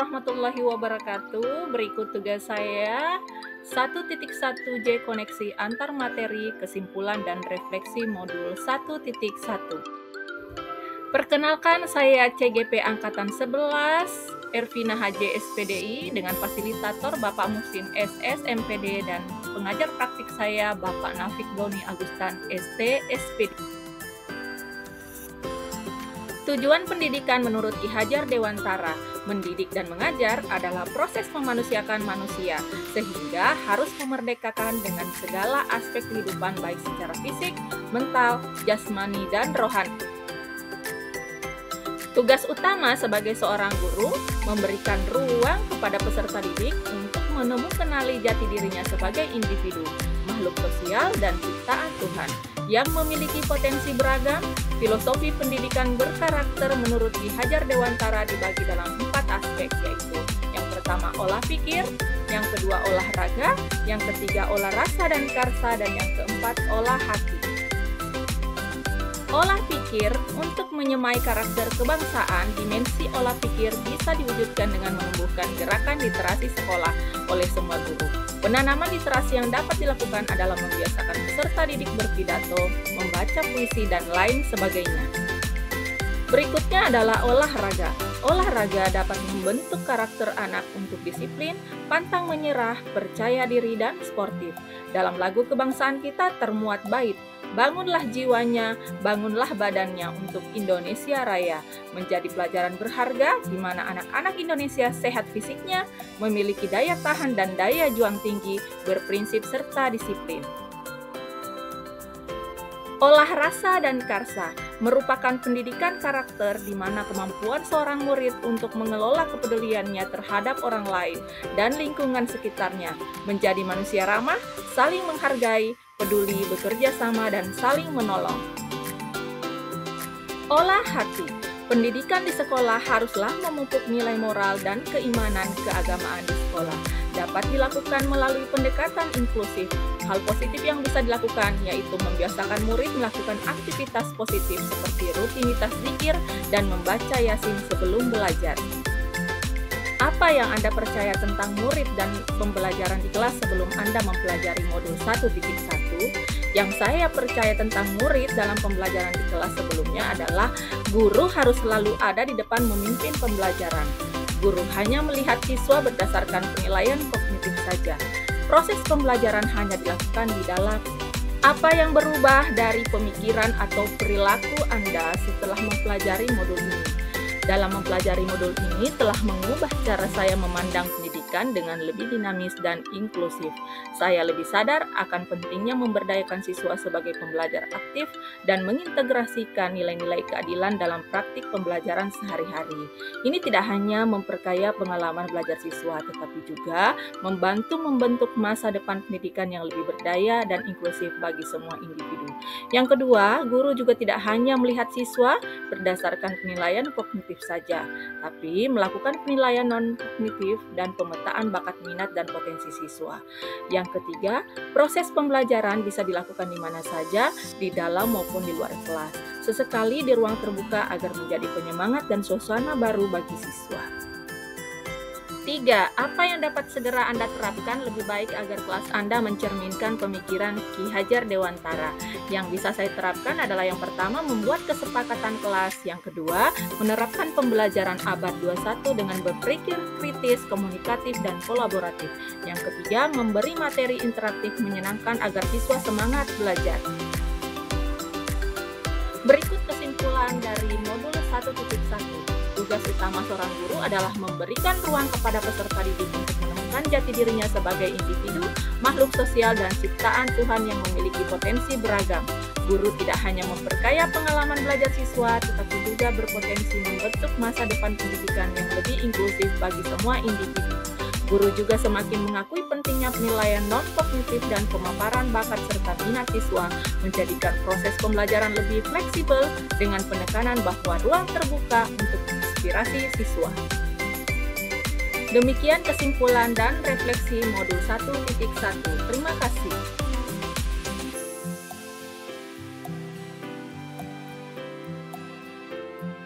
warahmatullahi wabarakatuh. Berikut tugas saya 1.1J koneksi antar materi, kesimpulan dan refleksi modul 1.1. Perkenalkan, saya CGP Angkatan 11, Ervina HJ SPDI, dengan fasilitator Bapak Muhsin SS MPD dan pengajar praktik saya Bapak Nafik Doni Agustan ST SPD. Tujuan pendidikan menurut Ki Hajar Dewantara, mendidik dan mengajar adalah proses memanusiakan manusia, sehingga harus memerdekakan dengan segala aspek kehidupan baik secara fisik, mental, jasmani, dan rohani. Tugas utama sebagai seorang guru, memberikan ruang kepada peserta didik untuk mengenali jati dirinya sebagai individu, makhluk sosial, dan ciptaan Tuhan yang memiliki potensi beragam. Filosofi pendidikan berkarakter menurut Ki Hajar Dewantara dibagi dalam 4 aspek, yaitu yang pertama olah pikir, yang kedua olahraga, yang ketiga olah rasa dan karsa, dan yang keempat olah hati. Olah pikir, untuk menyemai karakter kebangsaan, dimensi olah pikir bisa diwujudkan dengan menumbuhkan gerakan literasi sekolah oleh semua guru. Penanaman literasi yang dapat dilakukan adalah membiasakan peserta didik berpidato, membaca puisi, dan lain sebagainya. Berikutnya adalah olahraga. Olahraga dapat membentuk karakter anak untuk disiplin, pantang menyerah, percaya diri, dan sportif. Dalam lagu kebangsaan kita termuat bait, "Bangunlah jiwanya, bangunlah badannya untuk Indonesia Raya", menjadi pelajaran berharga di mana anak-anak Indonesia sehat fisiknya, memiliki daya tahan dan daya juang tinggi, berprinsip serta disiplin. Olah rasa dan karsa merupakan pendidikan karakter di mana kemampuan seorang murid untuk mengelola kepeduliannya terhadap orang lain dan lingkungan sekitarnya, menjadi manusia ramah, saling menghargai, peduli, bekerja sama, dan saling menolong. Olah hati. Pendidikan di sekolah haruslah memupuk nilai moral dan keimanan keagamaan di sekolah. Dapat dilakukan melalui pendekatan inklusif. Hal positif yang bisa dilakukan yaitu membiasakan murid melakukan aktivitas positif seperti rutinitas zikir dan membaca Yasin sebelum belajar. Apa yang Anda percaya tentang murid dan pembelajaran di kelas sebelum Anda mempelajari modul 1.1? Yang saya percaya tentang murid dalam pembelajaran di kelas sebelumnya adalah guru harus selalu ada di depan memimpin pembelajaran. Guru hanya melihat siswa berdasarkan penilaian kognitif saja. Proses pembelajaran hanya dilakukan di dalam. Apa yang berubah dari pemikiran atau perilaku Anda setelah mempelajari modul ini? Dalam mempelajari modul ini telah mengubah cara saya memandang pendidikan dengan lebih dinamis dan inklusif. Saya lebih sadar akan pentingnya memberdayakan siswa sebagai pembelajar aktif dan mengintegrasikan nilai-nilai keadilan dalam praktik pembelajaran sehari-hari. Ini tidak hanya memperkaya pengalaman belajar siswa, tetapi juga membantu membentuk masa depan pendidikan yang lebih berdaya dan inklusif bagi semua individu. Yang kedua, guru juga tidak hanya melihat siswa berdasarkan penilaian kognitif saja, tapi melakukan penilaian non-kognitif dan pemetaan bakat minat dan potensi siswa. Yang ketiga, proses pembelajaran bisa dilakukan di mana saja, di dalam maupun di luar kelas, sesekali di ruang terbuka agar menjadi penyemangat dan suasana baru bagi siswa. 3. Apa yang dapat segera Anda terapkan lebih baik agar kelas Anda mencerminkan pemikiran Ki Hajar Dewantara? Yang bisa saya terapkan adalah yang pertama, membuat kesepakatan kelas. Yang kedua, menerapkan pembelajaran abad 21 dengan berpikir kritis, komunikatif, dan kolaboratif. Yang ketiga, memberi materi interaktif menyenangkan agar siswa semangat belajar. Berikut kesimpulan dari modul 1.1. Tugas utama seorang guru adalah memberikan ruang kepada peserta didik untuk menemukan jati dirinya sebagai individu, makhluk sosial, dan ciptaan Tuhan yang memiliki potensi beragam. Guru tidak hanya memperkaya pengalaman belajar siswa, tetapi juga berpotensi membentuk masa depan pendidikan yang lebih inklusif bagi semua individu. Guru juga semakin mengakui pentingnya penilaian non-kognitif dan pemaparan bakat serta minat siswa, menjadikan proses pembelajaran lebih fleksibel dengan penekanan bahwa ruang terbuka untuk menginspirasi siswa. Demikian kesimpulan dan refleksi modul 1.1. Terima kasih.